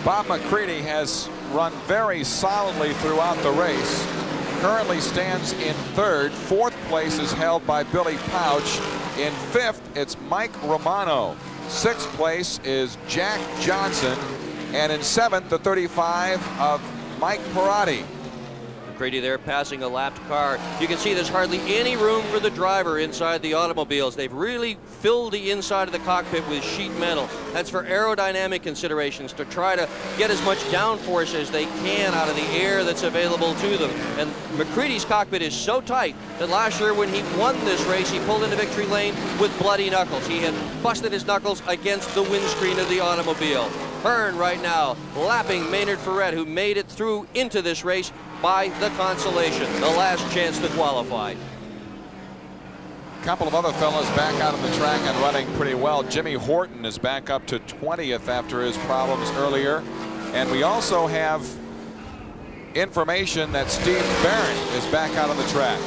Bob McCready has run very solidly throughout the race. Currently stands in third. Fourth place is held by Billy Pouch. In fifth, it's Mike Romano. Sixth place is Jack Johnson. And in seventh, the 35 of Mike Perotti. McCready there passing a lapped car. You can see there's hardly any room for the driver inside the automobiles. They've really filled the inside of the cockpit with sheet metal. That's for aerodynamic considerations, to try to get as much downforce as they can out of the air that's available to them. And McCready's cockpit is so tight that last year when he won this race, he pulled into victory lane with bloody knuckles. He had busted his knuckles against the windscreen of the automobile. Hearn right now lapping Maynard Ferret, who made it through into this race by the consolation, the last chance to qualify. A couple of other fellas back out on the track and running pretty well. Jimmy Horton is back up to 20th after his problems earlier. And we also have information that Steve Barrett is back out on the track.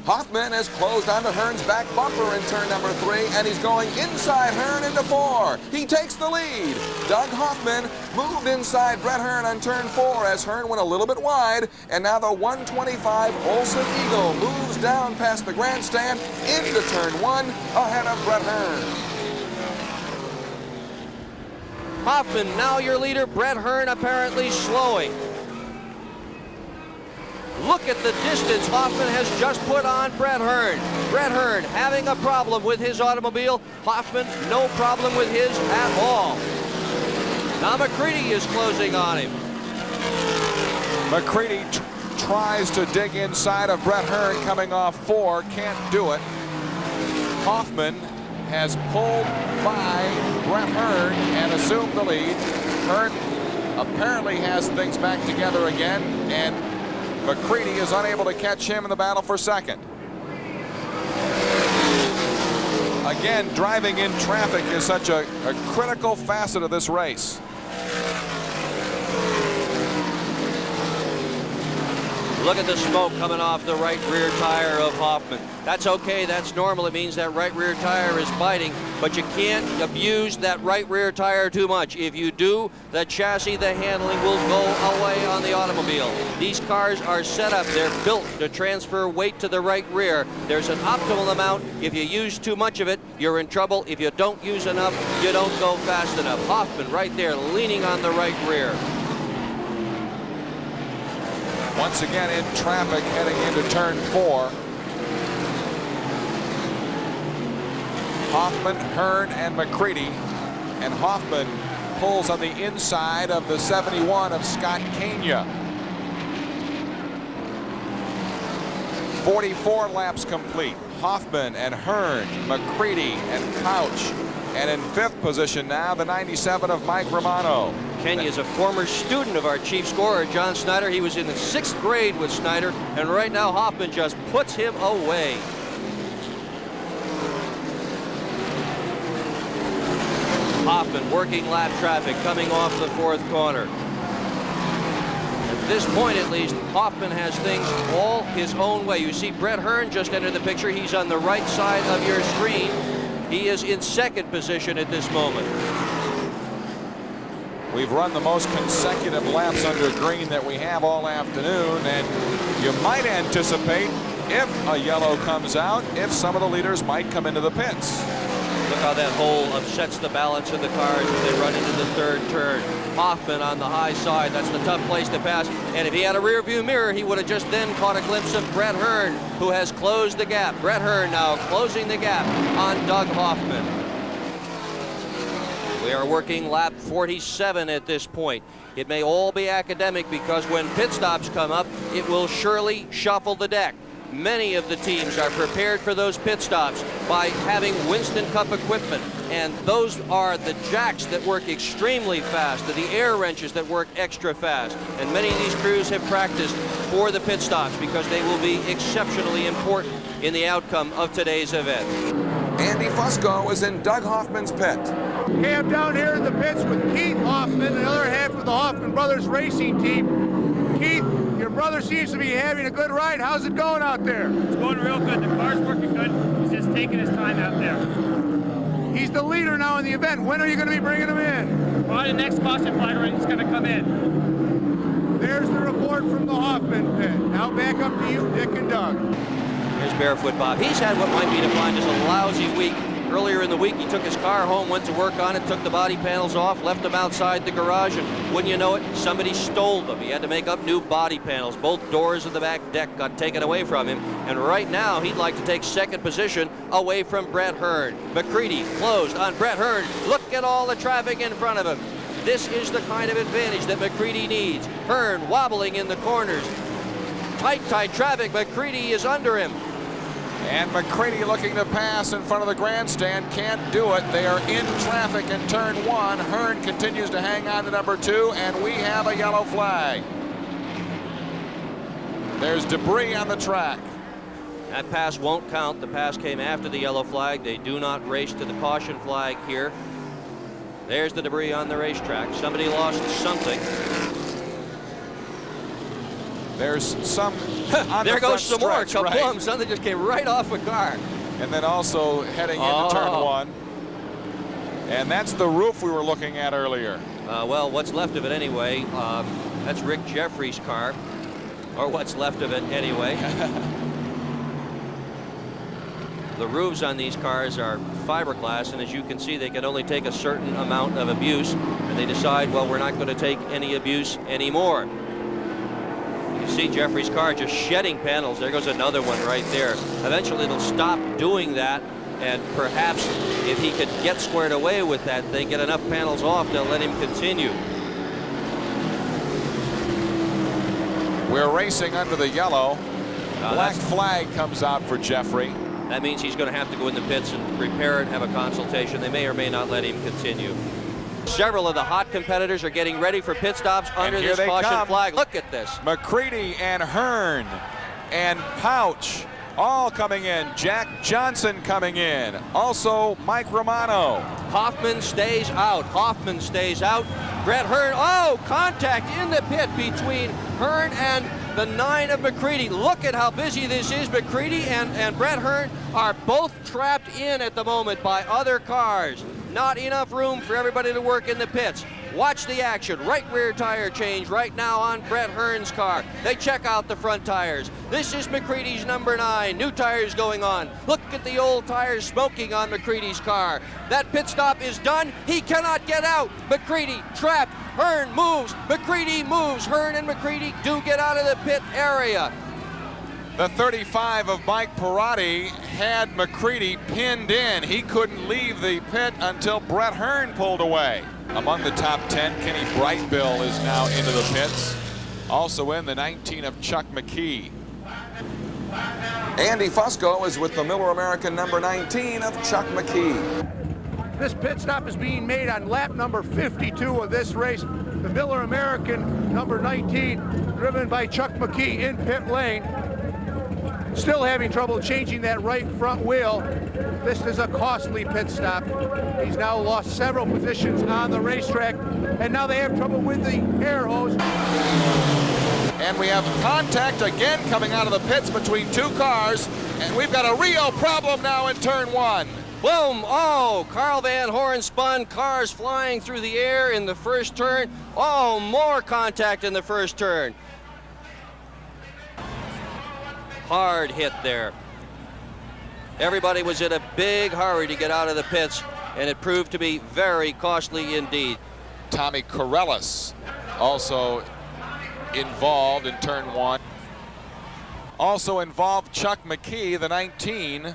Hoffman has closed onto Hearn's back bumper in turn number 3, and he's going inside Hearn into 4. He takes the lead. Doug Hoffman moved inside Brett Hearn on turn 4 as Hearn went a little bit wide, and now the 125 Olsen Eagle moves down past the grandstand into turn 1 ahead of Brett Hearn. Hoffman, now your leader. Brett Hearn apparently slowing. Look at the distance Hoffman has just put on Brett Hearn. Brett Hearn having a problem with his automobile. Hoffman, no problem with his at all. Now McCready is closing on him. McCready tries to dig inside of Brett Hearn coming off 4, can't do it. Hoffman has pulled by Brett Hearn and assumed the lead. Hearn apparently has things back together again, and McCready is unable to catch him in the battle for second. Again, driving in traffic is such a critical facet of this race. Look at the smoke coming off the right rear tire of Hoffman. That's okay, that's normal. It means that right rear tire is biting, but you can't abuse that right rear tire too much. If you do, the chassis, the handling will go away on the automobile. These cars are set up, they're built to transfer weight to the right rear. There's an optimal amount. If you use too much of it, you're in trouble. If you don't use enough, you don't go fast enough. Hoffman right there leaning on the right rear. Once again in traffic heading into turn 4. Hoffman, Hearn, and McCready. And Hoffman pulls on the inside of the 71 of Scott Kania. 44 laps complete. Hoffman and Hearn, McCready and Pouch. And in 5th position now, the 97 of Mike Romano. Kenya is a former student of our chief scorer, John Snyder. He was in the 6th grade with Snyder, and right now Hoffman just puts him away. Hoffman working lap traffic coming off the 4th corner. At this point, at least, Hoffman has things all his own way. You see Brett Hearn just entered the picture. He's on the right side of your screen. He is in 2nd position at this moment. We've run the most consecutive laps under green that we have all afternoon, and you might anticipate, if a yellow comes out, if some of the leaders might come into the pits. Look how that hole upsets the balance of the cars as they run into the 3rd turn. Hoffman on the high side, that's the tough place to pass. And if he had a rear view mirror, he would have just then caught a glimpse of Brett Hearn, who has closed the gap. Brett Hearn now closing the gap on Doug Hoffman. We are working lap 47 at this point. It may all be academic because when pit stops come up, it will surely shuffle the deck. Many of the teams are prepared for those pit stops by having Winston Cup equipment, and those are the jacks that work extremely fast, the air wrenches that work extra fast. And many of these crews have practiced for the pit stops because they will be exceptionally important in the outcome of today's event. Andy Fusco is in Doug Hoffman's pit. Okay, I'm down here in the pits with Keith Hoffman, the other half of the Hoffman Brothers racing team. Keith, your brother seems to be having a good ride. How's it going out there? It's going real good. The car's working good. He's just taking his time out there. He's the leader now in the event. When are you going to be bringing him in? Well, the next caution flag is going to come in. There's the report from the Hoffman pit. Now back up to you, Dick and Doug. Here's Barefoot Bob. He's had what might be defined as a lousy week. Earlier in the week, he took his car home, went to work on it, took the body panels off, left them outside the garage, and wouldn't you know it, somebody stole them. He had to make up new body panels. Both doors of the back deck got taken away from him, and right now he'd like to take second position away from Brett Hearn. McCready closed on Brett Hearn. Look at all the traffic in front of him. This is the kind of advantage that McCready needs. Hearn wobbling in the corners. Tight traffic. McCready is under him. And McCready looking to pass in front of the grandstand, can't do it. They are in traffic in turn 1. Hearn continues to hang on to number 2, and we have a yellow flag. There's debris on the track. That pass won't count. The pass came after the yellow flag. They do not race to the caution flag here. There's the debris on the racetrack. Somebody lost something. There's some on there the goes some more. stretch, Kaplum. right? Something just came right off a car. And then also heading into turn 1. And that's the roof we were looking at earlier. Well, what's left of it anyway. That's Rick Jeffrey's car. Or what's left of it anyway. The roofs on these cars are fiberglass, and as you can see, they can only take a certain amount of abuse, and they decide, well, we're not going to take any abuse anymore. You see Jeffrey's car just shedding panels. There goes another one right there. Eventually it'll stop doing that, and perhaps if he could get squared away with that thing, get enough panels off to let him continue. We're racing under the yellow. Black That's- flag comes out for Jeffrey. That means he's going to have to go in the pits and repair it and have a consultation. They may or may not let him continue. Several of the hot competitors are getting ready for pit stops under here this they caution come. flag. Look at this. McCready and Hearn and Pouch all coming in. Jack Johnson coming in. Also Mike Romano. Hoffman stays out. Hoffman stays out. Brett Hearn. Oh, contact in the pit between Hearn and the 9 of McCready. Look at how busy this is. McCready and Brett Hearn are both trapped in at the moment by other cars. Not enough room for everybody to work in the pits. Watch the action. Right rear tire change right now on Brett Hearn's car. They check out the front tires. This is McCready's number 9. New tires going on. Look at the old tires smoking on McCready's car. That pit stop is done. He cannot get out. McCready trapped. Hearn moves. McCready moves. Hearn and McCready do get out of the pit area. The 35 of Mike Perotti had McCready pinned in. He couldn't leave the pit until Brett Hearn pulled away. Among the top 10, Kenny Brightbill is now into the pits. Also in the 19 of Chuck McKee. Andy Fusco is with the Miller American number 19 of Chuck McKee. This pit stop is being made on lap number 52 of this race. The Miller American number 19, driven by Chuck McKee in pit lane. Still having trouble changing that right front wheel. This is a costly pit stop. He's now lost several positions on the racetrack, and now they have trouble with the air hose. And we have contact again coming out of the pits between two cars, and we've got a real problem now in turn 1. Boom! Oh, Carl Van Horn spun, cars flying through the air in the first turn. Oh, more contact in the first turn. Hard hit there. Everybody was in a big hurry to get out of the pits, and it proved to be very costly indeed. Tommy Corellis also involved in turn 1. Also involved Chuck McKee, the 19.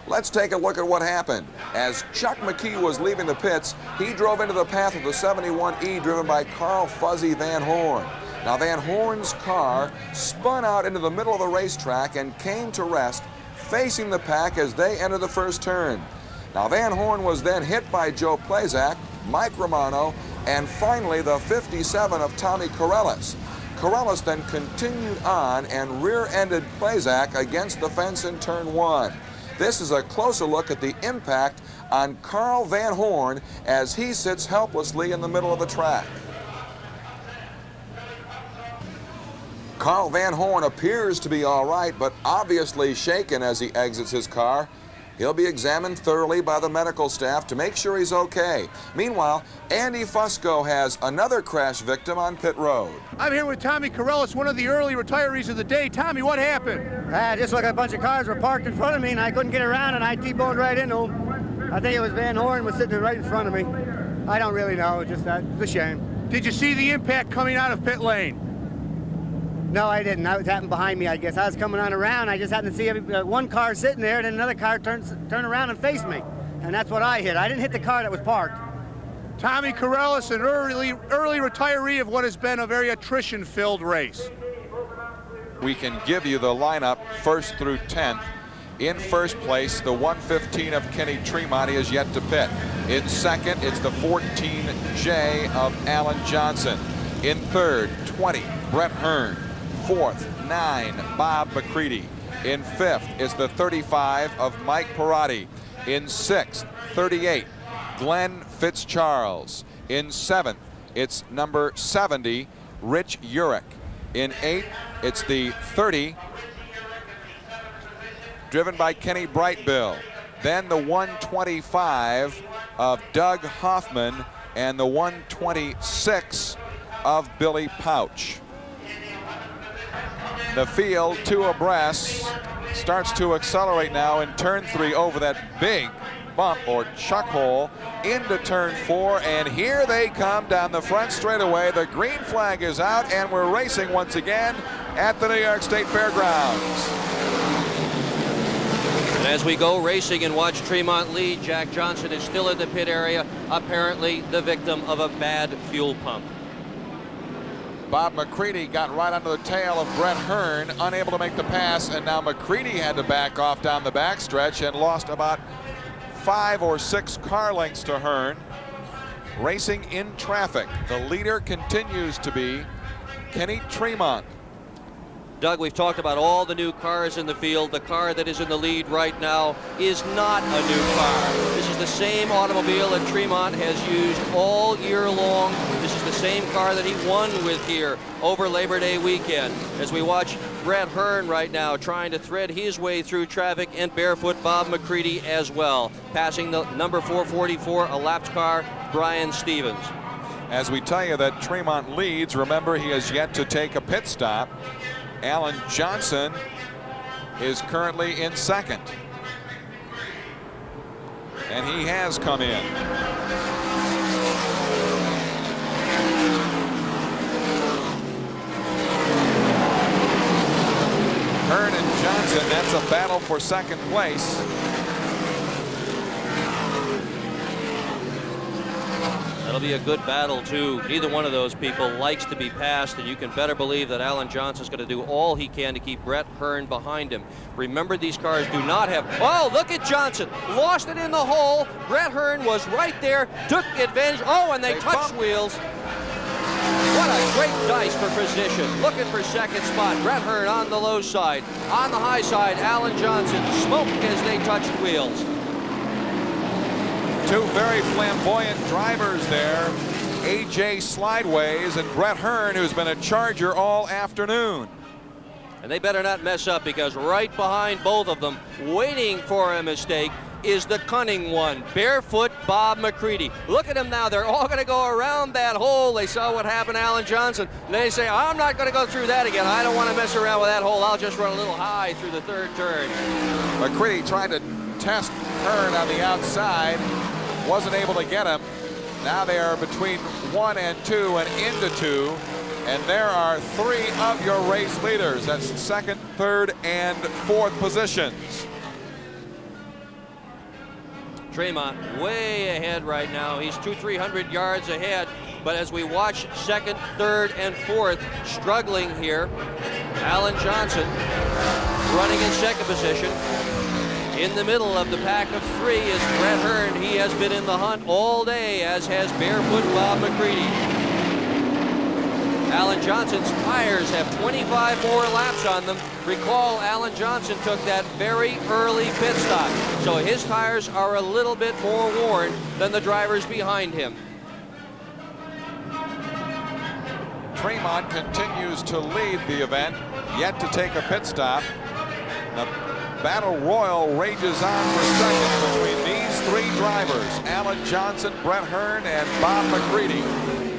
Let's take a look at what happened. As Chuck McKee was leaving the pits, he drove into the path of the 71E driven by Carl Fuzzy Van Horn. Now Van Horn's car spun out into the middle of the racetrack and came to rest facing the pack as they entered the first turn. Now Van Horn was then hit by Joe Plazak, Mike Romano, and finally the 57 of Tommy Corellis. Corellis then continued on and rear-ended Plazak against the fence in turn 1. This is a closer look at the impact on Carl Van Horn as he sits helplessly in the middle of the track. Carl Van Horn appears to be all right, but obviously shaken as he exits his car. He'll be examined thoroughly by the medical staff to make sure he's okay. Meanwhile, Andy Fusco has another crash victim on pit road. I'm here with Tommy Corellis, one of the early retirees of the day. Tommy, what happened? Just like a bunch of cars were parked in front of me, and I couldn't get around, and I T-boned right into them. I think it was Van Horn was sitting right in front of me. I don't really know. It's just that. It's a shame. Did you see the impact coming out of pit lane? No, I didn't. That was happened behind me, I guess. I was coming on around. I just happened to see one car sitting there, and then another car turned around and faced me. And that's what I hit. I didn't hit the car that was parked. Tommy Corellis, an early retiree of what has been a very attrition-filled race. We can give you the lineup 1st through 10th. In first place, the 115 of Kenny Tremont. He is yet to pit. In second, it's the 14J of Alan Johnson. In third, 20, Brett Hearn. Fourth, 9, Bob McCready. In fifth is the 35 of Mike Perotti. In sixth, 38, Glenn Fitzcharles. In seventh, it's number 70, Rich Urich. In eighth, it's the 30, driven by Kenny Brightbill. Then the 125 of Doug Hoffman and the 126 of Billy Pouch. The field, 2 abreast, starts to accelerate now in turn 3 over that big bump or chuck hole into turn 4, and here they come down the front straightaway. The green flag is out, and we're racing once again at the New York State Fairgrounds. And as we go racing and watch Tremont lead, Jack Johnson is still in the pit area, apparently the victim of a bad fuel pump. Bob McCready got right under the tail of Brett Hearn, unable to make the pass, and now McCready had to back off down the backstretch and lost about 5 or 6 car lengths to Hearn. Racing in traffic, the leader continues to be Kenny Tremont. Doug, we've talked about all the new cars in the field. The car that is in the lead right now is not a new car. This is the same automobile that Tremont has used all year long. This is the same car that he won with here over Labor Day weekend. As we watch Brett Hearn right now trying to thread his way through traffic, and barefoot Bob McCready as well, passing the number 444, a lapped car, Brian Stevens. As we tell you that Tremont leads, remember he has yet to take a pit stop. Alan Johnson is currently in second, and he has come in. Hearn and Johnson, that's a battle for second place. That'll be a good battle, too. Neither one of those people likes to be passed, and you can better believe that Alan Johnson's going to do all he can to keep Brett Hearn behind him. Remember, these cars do not have... Oh, look at Johnson. Lost it in the hole. Brett Hearn was right there, took advantage. Oh, and they touched wheels. What a great dice for position. Looking for second spot. Brett Hearn on the low side. On the high side, Alan Johnson smoked as they touched wheels. 2 very flamboyant drivers there, A.J. Slideways and Brett Hearn, who's been a Charger all afternoon. And they better not mess up, because right behind both of them, waiting for a mistake, is the cunning one, barefoot Bob McCready. Look at him now. They're all going to go around that hole. They saw what happened to Alan Johnson. They say, I'm not going to go through that again. I don't want to mess around with that hole. I'll just run a little high through the third turn. McCready tried to test Hearn on the outside. Wasn't able to get him. Now they are between 1 and 2 and into 2. And there are 3 of your race leaders. That's second, third, and fourth positions. Tremont way ahead right now. He's 200-300 yards ahead. But as we watch second, third, and fourth struggling here, Alan Johnson running in second position. In the middle of the pack of 3 is Brett Hearn. He has been in the hunt all day, as has barefoot Bob McCready. Alan Johnson's tires have 25 more laps on them. Recall, Alan Johnson took that very early pit stop, so his tires are a little bit more worn than the drivers behind him. Tremont continues to lead the event, yet to take a pit stop. The battle royal rages on for second between these three drivers, Alan Johnson, Brett Hearn, and Bob McCready.